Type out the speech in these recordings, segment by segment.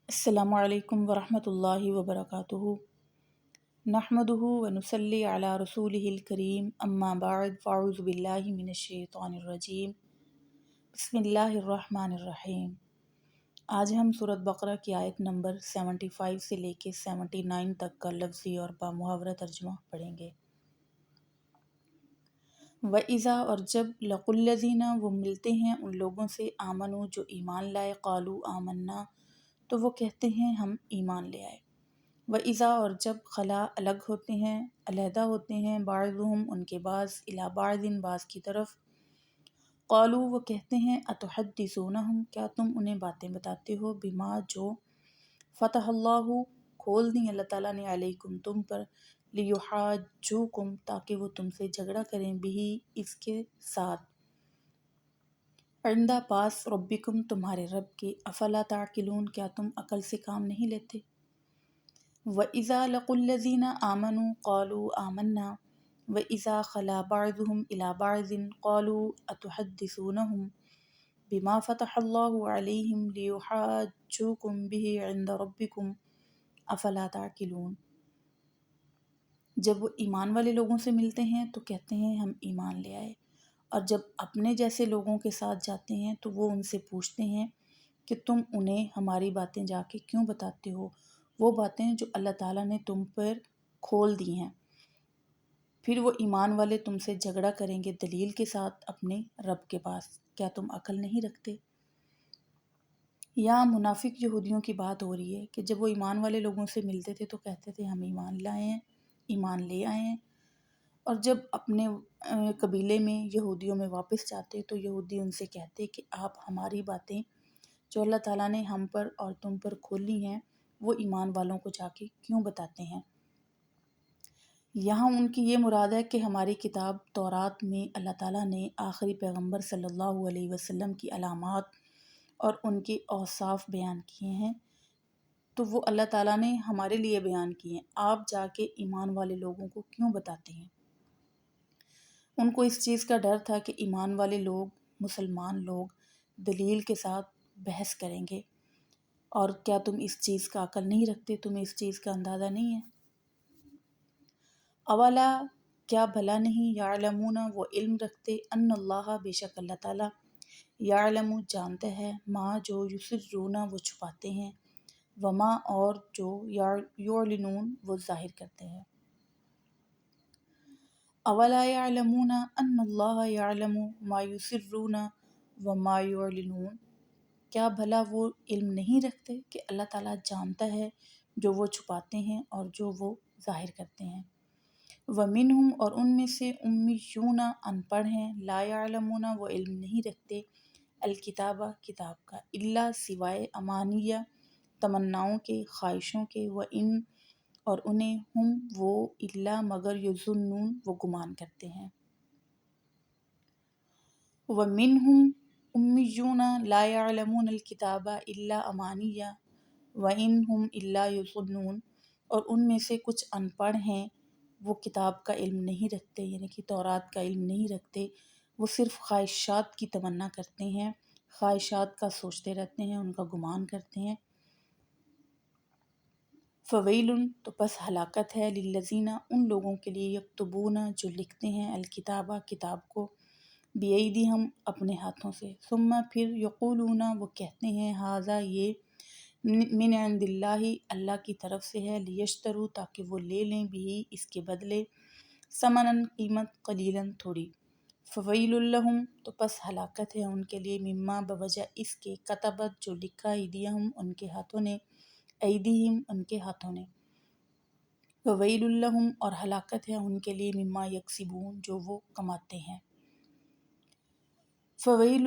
السلام علیکم ورحمۃ اللہ وبرکاتہ۔ نحمدہ ونصلی علی رسولہ الکریم، اما بعد فاعوذ باللہ من الشیطان الرجیم، بسم اللہ الرحمن الرحیم۔ آج ہم سورۃ بقرہ کی آیت نمبر 75 سے لے کے 79 تک کا لفظی اور بامحاورہ ترجمہ پڑھیں گے۔ وَإِذَا اور جب لَقُوا الَّذِينَ وہ ملتے ہیں ان لوگوں سے آمنوا جو ایمان لائے، قالوا آمنا تو وہ کہتے ہیں ہم ایمان لے آئے۔ وَإِذَا اور جب خلا الگ ہوتے ہیں، علیحدہ ہوتے ہیں، بعضهم ان کے بعض، الی بعض بعض کی طرف، قالوا وہ کہتے ہیں اتحدثونہم کیا تم انہیں باتیں بتاتے ہو، بما جو فتح اللہ کھول دی اللہ تعالیٰ نے، علیکم تم پر، لیحاجوکم تاکہ وہ تم سے جھگڑا کریں، بہی اس کے ساتھ، عندہ پاس، ربکم تمہارے رب کے، افلا تعقلون کیا تم عقل سے کام نہیں لیتے۔ وَإِذَا لَقُوا الَّذِينَ آمَنُوا قَالُوا آمَنَّا وَإِذَا خَلَا بَعْضُهُمْ إِلَى بَعْضٍ قَالُوا أَتُحَدِّثُونَهُم بِمَا فَتَحَ اللَّهُ عَلَيْهِمْ لِيُحَاجُّوكُم بِهِ عِندَ رَبِّكُمْ أَفَلَا تَعْقِلُونَ۔ جب وہ ایمان والے لوگوں سے ملتے ہیں تو کہتے ہیں ہم ایمان لے آئے، اور جب اپنے جیسے لوگوں کے ساتھ جاتے ہیں تو وہ ان سے پوچھتے ہیں کہ تم انہیں ہماری باتیں جا کے کیوں بتاتے ہو، وہ باتیں جو اللہ تعالیٰ نے تم پر کھول دی ہیں۔ پھر وہ ایمان والے تم سے جھگڑا کریں گے دلیل کے ساتھ اپنے رب کے پاس، کیا تم عقل نہیں رکھتے؟ یہاں منافق یہودیوں کی بات ہو رہی ہے کہ جب وہ ایمان والے لوگوں سے ملتے تھے تو کہتے تھے ہم ایمان لائے ہیں، ایمان لے آئے ہیں، اور جب اپنے قبیلے میں یہودیوں میں واپس جاتے تو یہودی ان سے کہتے کہ آپ ہماری باتیں جو اللہ تعالیٰ نے ہم پر اور تم پر کھولی ہیں وہ ایمان والوں کو جا کے کیوں بتاتے ہیں۔ یہاں ان کی یہ مراد ہے کہ ہماری کتاب تورات میں اللہ تعالیٰ نے آخری پیغمبر صلی اللہ علیہ وسلم کی علامات اور ان کے اوصاف بیان کیے ہیں، تو وہ اللہ تعالیٰ نے ہمارے لیے بیان کیے ہیں، آپ جا کے ایمان والے لوگوں کو کیوں بتاتے ہیں؟ ان کو اس چیز کا ڈر تھا کہ ایمان والے لوگ، مسلمان لوگ دلیل کے ساتھ بحث کریں گے، اور کیا تم اس چیز کا عقل نہیں رکھتے، تمہیں اس چیز کا اندازہ نہیں ہے؟ اولا کیا بھلا نہیں، یعلمون وہ علم رکھتے، ان اللہ بے شک اللہ تعالیٰ، یعلم جانتا ہے، ما جو یسرون وہ چھپاتے ہیں، وما اور جو یعلنون وہ ظاہر کرتے ہیں۔ اولا یعلمون ان اللہ یعلم ما یسرون وما یعلنون کیا بھلا وہ علم نہیں رکھتے کہ اللہ تعالیٰ جانتا ہے جو وہ چھپاتے ہیں اور جو وہ ظاہر کرتے ہیں۔ ومنہم اور ان میں سے امیون ان پڑھ ہیں، لا یعلمون وہ علم نہیں رکھتے، الکتابہ کتاب کا، الا سوائے امانیہ تمناؤں کے، خواہشوں کے، وان اور انہیں، ہم وہ، الا مگر، یظنون وہ گمان کرتے ہیں۔ ومنہم امیون لا یعلمون الکتاب الا امانیہ وان ہم الا یظنون اور ان میں سے کچھ ان پڑھ ہیں، وہ کتاب کا علم نہیں رکھتے، یعنی کہ تورات کا علم نہیں رکھتے، وہ صرف خواہشات کی تمنا کرتے ہیں، خواہشات کا سوچتے رہتے ہیں، ان کا گمان کرتے ہیں۔ فویل تو پس ہلاکت ہے، للذین ان لوگوں کے لیے، یکتبون جو لکھتے ہیں، الکتابہ کتاب کو، بیدیہم اپنے ہاتھوں سے، ثم پھر، یقولون وہ کہتے ہیں، ھذا یہ، من عند اللہ اللہ کی طرف سے ہے، لیشتروا تاکہ وہ لے لیں، بھی اس کے بدلے، ثمناً قیمت، قلیلاً تھوڑی۔ فویل لہم تو پس ہلاکت ہے ان کے لیے، مما بوجہ اس کے، کتبت جو لکھا، ایدیہم ان کے ہاتھوں نے، ایدیہم ان کے ہاتھوں نے، وویل لہم اور ہلاکت ہے ان کے لیے، مما یکسبون جو وہ کماتے ہیں۔ فویل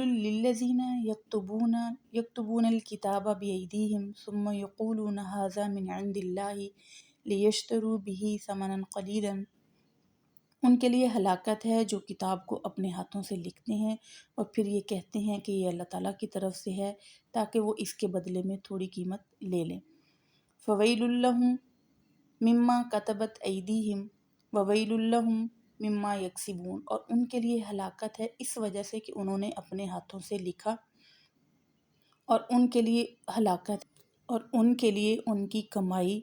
للذین یکتبون الکتاب بایدیہم ثم یقولون ھذا من عند اللہ لیشتروا بہ ثمنا قلیلا ان کے لیے ہلاکت ہے جو کتاب کو اپنے ہاتھوں سے لکھتے ہیں اور پھر یہ کہتے ہیں کہ یہ اللہ تعالیٰ کی طرف سے ہے تاکہ وہ اس کے بدلے میں تھوڑی قیمت لے لیں۔ فویل لہم مما کتبت ایدیہم وویل لہم مما یکسبون اور ان کے لیے ہلاکت ہے اس وجہ سے کہ انہوں نے اپنے ہاتھوں سے لکھا، اور ان کے لیے ہلاکت، اور ان کے لیے ان کی کمائی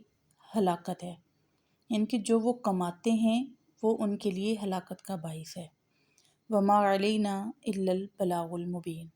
ہلاکت ہے، یعنی کہ جو وہ کماتے ہیں وہ ان کے لیے ہلاکت کا باعث ہے۔ وما علینا الا البلاغ المبین۔